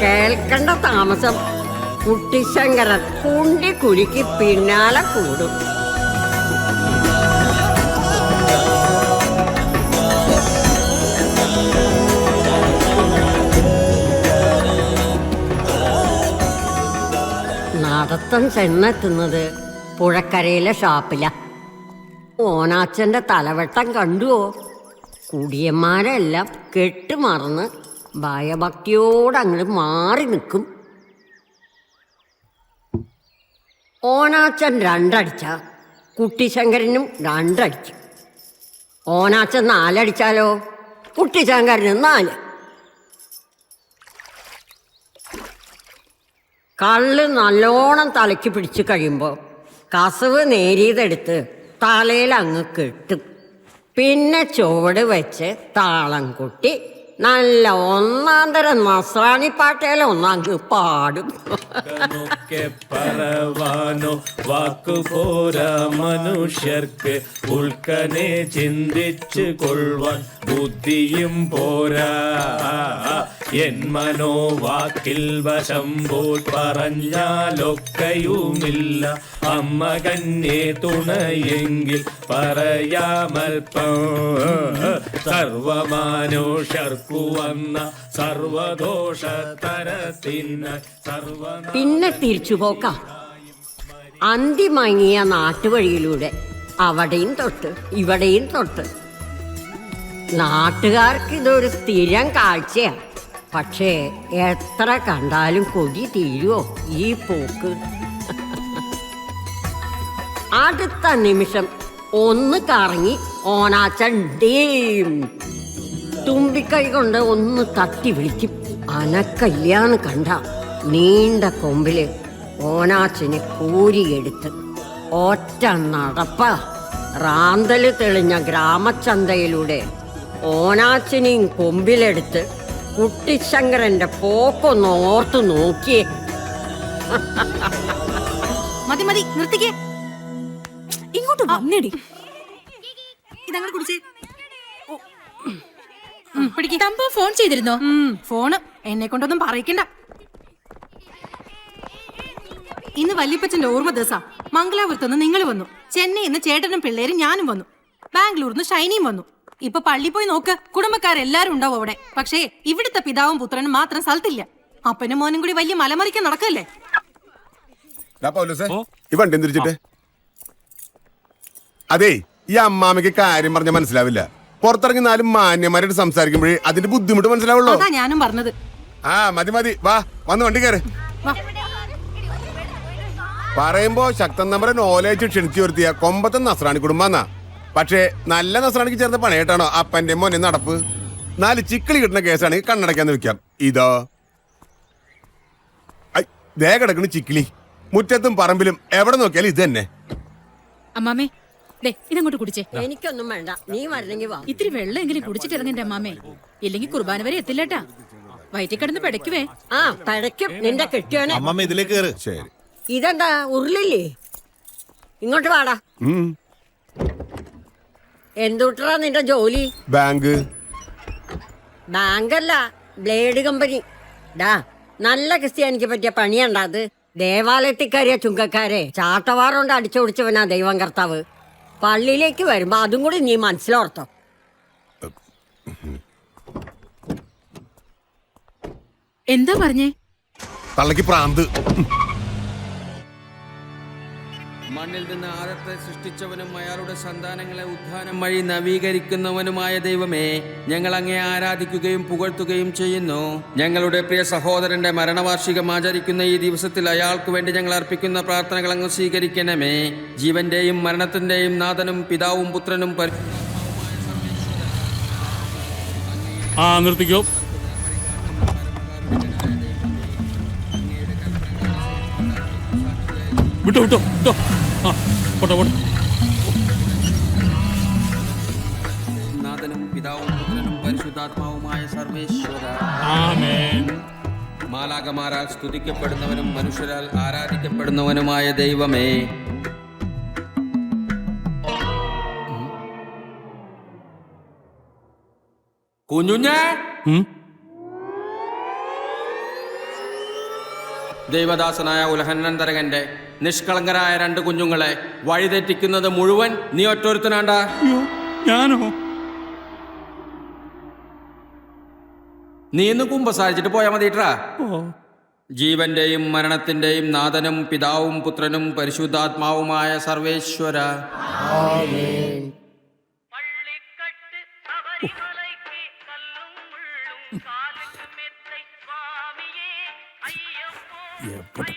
കേൾക്കണ്ട താമസം കുട്ടിശങ്കരൻ കുണ്ടി കുലുക്കി പിന്നാലെ കൂടും. നടത്തം ചെന്നെത്തുന്നത് പുഴക്കരയിലെ ഷാപ്പില. ഓനാച്ചന്റെ തലവെട്ടം കണ്ടുവോ? കുടിയന്മാരെല്ലാം കെട്ടുമറന്ന് ഭയഭക്തിയോടങ്ങോട്ട് മാറി നിൽക്കും. ഓനാച്ചൻ രണ്ടടിച്ച കുട്ടിശങ്കരനും രണ്ടടിക്കും. ഓനാച്ചൻ നാലടിച്ചാലോ കുട്ടിശങ്കരനും 4. കള്ള് നല്ലോണം തലയ്ക്ക് പിടിച്ചു കഴിയുമ്പോൾ കസവ് നേരിയതെടുത്ത് തലയിൽ അങ്ങ് കെട്ടും. പിന്നെ ചുവട് വെച്ച് താളം കൊട്ടി നല്ല ഒന്നാന്തരം നസ്രാണി പാട്ടേലും ഒന്നങ്ങ് പാടും. പറവാനോ വാക്കുപോരാ മനുഷ്യർക്ക്, ഉൾക്കനെ ചിന്തിച്ചു കൊള്ളുവാൻ ബുദ്ധിയും പോരാ. എൻ മനോവാക്കിൽ വശം പോൽ പറഞ്ഞാലൊക്കെയുമില്ല, അമ്മ കന്നെ തുണയെങ്കിൽ പറയാമൽപ്പം. സർവമാനുഷർക്കു വന്ന സർവദോഷ തരത്തിന് പിന്നെ തിരിച്ചുപോക്ക. അന്തി മങ്ങിയ നാട്ടുവഴിയിലൂടെ അവിടെയും തൊട്ട് ഇവിടെയും തൊട്ട്. നാട്ടുകാർക്ക് ഇതൊരു സ്ഥിരം കാഴ്ചയാണ്. പക്ഷേ എത്ര കണ്ടാലും കൊതി തീരുവോ ഈ പോക്ക്? അടുത്ത നിമിഷം ഒന്ന് കറങ്ങി ഓനാച്ചൻ ഡീം തുമ്പിക്കൈ കൊണ്ട് ഒന്ന് തട്ടി വിളിക്കും. അനക്കല്യാന്ന് കണ്ട നീണ്ട കൊമ്പില് ഓനാച്ചനെ കോരിയെടുത്ത് ഒറ്റ നടപ്പ റാന്തല് തെളിഞ്ഞ ഗ്രാമചന്തയിലൂടെ ഓനാച്ചനെയും കൊമ്പിലെടുത്ത് കുട്ടിശങ്കരന്റെ പോക്കൊന്ന് ഓർത്തു നോക്കിയേ. മതി മതി നിർത്തിക്കേ, ഇങ്ങോട്ട് വന്നേടി. ഇതങ്ങനെ കുടിച്ചേ. തമ്പോ ഫോൺ ചെയ്തിരുന്നോ? ഫോണ് എന്നെ കൊണ്ടൊന്നും പറയിക്കണ്ട. ഇന്ന് വല്യപ്പച്ചന്റെ ഓർമ്മ ദിവസം. മംഗലാപുരത്തുനിന്ന് നിങ്ങൾ വന്നു, ചെന്നൈയിൽ നിന്ന് ചേട്ടനും പിള്ളേരും ഞാനും വന്നു, ബാംഗ്ലൂരിന്ന് ഷൈനിയും വന്നു. ഇപ്പൊ പള്ളി പോയി നോക്ക്, കുടുംബക്കാരെല്ലാരും ഉണ്ടാവും അവിടെ. പക്ഷേ ഇവിടുത്തെ പിതാവും പുത്രനും മാത്രം സ്ഥലത്തില്ല. അപ്പനും മോനും കൂടി വലിയ മലമറിക്കാൻ നടക്കല്ലേ. അതെ, ഈ അമ്മാമയ്ക്ക് കാര്യം പറഞ്ഞ മനസ്സിലാവില്ല. പുറത്തിറങ്ങി 4 മാന്യന്മാരായിട്ട് സംസാരിക്കുമ്പോഴേ അതിന്റെ ബുദ്ധിമുട്ട് മനസ്സിലാവുള്ളൂ. അതാ ഞാനും പറഞ്ഞത്. ആ മതി മതി, വാ വന്ന് വണ്ടി കയറ്. പറയുമ്പോ ശക്തൻ നമ്പറെ നോലേജ് ക്ഷണിച്ചു വരുത്തിയ കൊമ്പത്തെ നസ്രാണി കുടുംബാന്നാ. പക്ഷേ നല്ല നസ്രാണിക്ക് ചേർന്ന പണയട്ടാണോ അപ്പന്റെ മോനെ നടപ്പ്? 4 ചിക്കിളി കിട്ടുന്ന കേസാണെങ്കിൽ കണ്ണടയ്ക്കാന്ന് വെക്കാം. ഇതോ ദേ കിടക്കണ ചിക്കിളി, മുറ്റത്തും പറമ്പിലും എവിടെ നോക്കിയാലും ഇത് തന്നെ. അമ്മാമേ ഇതങ്ങോട്ട് കുടിച്ചേ. എനിക്കൊന്നും വേണ്ട, നീ വരണമെങ്കിൽ വാ. ഇത്തിരി വെള്ളം എങ്കിലും കുടിച്ചിട്ട് ഇറങ്ങന്റെ അമ്മാമേ, ഇല്ലെങ്കിൽ കുർബാന വരെ എത്തില്ലട്ടാ. വയറ്റിൽ കിടന്ന് പിടയ്ക്കുവേ. ആ പിടയ്ക്കും നിന്റെ കെട്ടിയോനെ. ശരി. ഇതെന്താ ഉരുളില്ലേ? ഇങ്ങോട്ട് വാടാ. എന്തുട്ടാ നിന്റെ ജോലി? ബാങ്കല്ല, ബ്ലേഡ് കമ്പനി. ഡാ, നല്ല ക്രിസ്ത്യാനിക്ക് പറ്റിയ പണിയണ്ടാ അത്. ദേവാലയത്തിൽ കയറിയ ചുങ്കക്കാരെ ചാട്ടവാറുകൊണ്ട് അടിച്ചോടിച്ചവനാ ദൈവം കർത്താവ്. പള്ളിയിലേക്ക് വരുമ്പോ അതും കൂടി നീ മനസ്സിലോർത്തോ. എന്താ പറഞ്ഞേ? തള്ളക്ക് പ്രാന്ത്. മണ്ണിൽ നിന്ന് ആദത്തെ സൃഷ്ടിച്ചവനും അയാളുടെ സന്താനങ്ങളെ ഉത്ഥാനം വഴി നവീകരിക്കുന്നവനുമായ ദൈവമേ, ഞങ്ങൾ അങ്ങേ ആരാധിക്കുകയും പുകഴ്ത്തുകയും ചെയ്യുന്നു. ഞങ്ങളുടെ പ്രിയ സഹോദരന്റെ മരണവാർഷികം ആചരിക്കുന്ന ഈ ദിവസത്തിൽ അയാൾക്ക് വേണ്ടി ഞങ്ങൾ അർപ്പിക്കുന്ന പ്രാർത്ഥനകൾ അങ്ങ് സ്വീകരിക്കണമേ. ജീവന്റെയും മരണത്തിന്റെയും നാഥനും പിതാവും പുത്രനും നിർത്തിക്കോ. വിട്ടോ വിട്ടോ വിട്ടോ. നാഥനും പിതാവും പുത്രനും പരിശുദ്ധാത്മാവുമായ സർവേശ്വര. മാലാഖമാരാൽ സ്തുതിക്കപ്പെടുന്നവനും മനുഷ്യരാൽ ആരാധിക്കപ്പെടുന്നവനുമായ ദൈവമേ, കുഞ്ഞുഞ്ഞേ, ഉം? ദൈവദാസനായ ഉലഹന്നന്തരകന്റെ നിഷ്കളങ്കരായ 2 കുഞ്ഞുങ്ങളെ വഴിതെറ്റിക്കുന്നത് മുഴുവൻ നീ ഒറ്റൊരുത്തനാണ്ടാ. അയ്യോ, ഞാനോ? നീ ഇന്ന് കുമ്പസാരിച്ചിട്ട് പോയാ മതിട്ടാ. ഓ, ജീവന്റെയും മരണത്തിന്റെയും നാഥനും പിതാവും പുത്രനും പരിശുദ്ധാത്മാവുമായ സർവേശ്വര, പള്ളിക്കട്ട് ശബരിമലയ്ക്ക് കല്ലും മുള്ളും കാലുക്ക് മെത്തൈ സ്വാമിയേ അയ്യപ്പോ എവിടെ?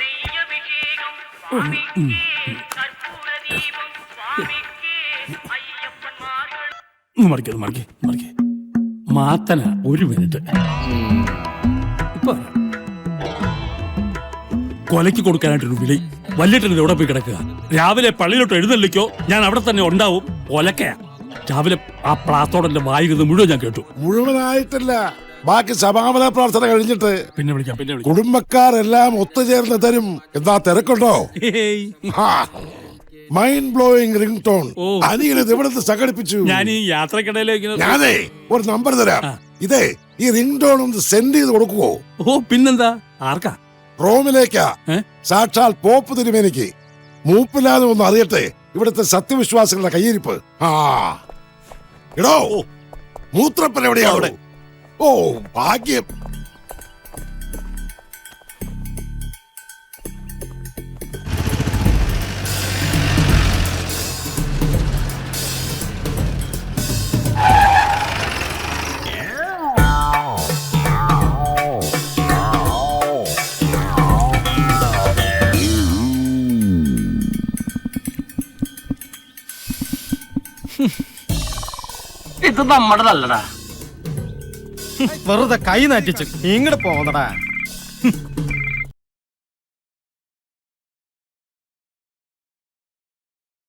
നെയ്യഭിഷേകം സ്വാമിക്ക് കർപ്പൂരദീപം സ്വാമിക്ക് അയ്യപ്പന്മാர்கள் മറിക്കേ മാത്തന 1 മിനിറ്റ്. ഇപ്പൊ വരാം. കൊലയ്ക്ക് കൊടുക്കാനായിട്ടൊരു വിളി. വല്യേട്ടൻ എവിടെ പോയി കിടക്കുക? രാവിലെ പള്ളിയിലോട്ട് എഴുന്നള്ളിക്കോ, ഞാൻ അവിടെ തന്നെ ഉണ്ടാവും. ഒലക്കയാ. രാവിലെ ആ പ്ലാത്തോടന്റെ വായിരുന്ന് മുഴുവൻ ഞാൻ കേട്ടു. മുഴുവനായിട്ടില്ല, ബാക്കി സമാപന പ്രാർത്ഥന കഴിഞ്ഞിട്ട് പിന്നെ വിളിക്കാം. കുടുംബക്കാരെല്ലാം ഒത്തുചേർന്ന് തരും. എന്താ തിരക്കുണ്ടോ? Hey. Mind blowing ring tone ഓ. അനിയനത് എവിടുന്ന് സംഘടിപ്പിച്ചു? ഞാൻ ഈ യാത്രക്കിടയിലേക്ക് ഞാനേ ഒരു നമ്പർ തരാം. ഇതേ ഈ റിംഗ് ടോൺ ഒന്ന് സെൻഡ് ചെയ്ത് കൊടുക്കുവോ? ഓ, പിന്നെന്താ? ആർക്കാ? റോമിലേക്കാ. സാക്ഷാൽ പോപ്പ് തിരുമേനിക്ക്. മൂപ്പില്ലാതെ ഒന്ന് അറിയട്ടെ ഇവിടുത്തെ സത്യവിശ്വാസികളുടെ കയ്യിരിപ്പ്. എടോ, മൂത്രപ്പൻ എവിടെയാണ്? ഓ ഭാഗ്യം. ഇത് നമ്മുടെതല്ലടാ. വെറുതെ കൈ നാറ്റിച്ച് ഇങ്ങോട്ട് പോന്നടാ.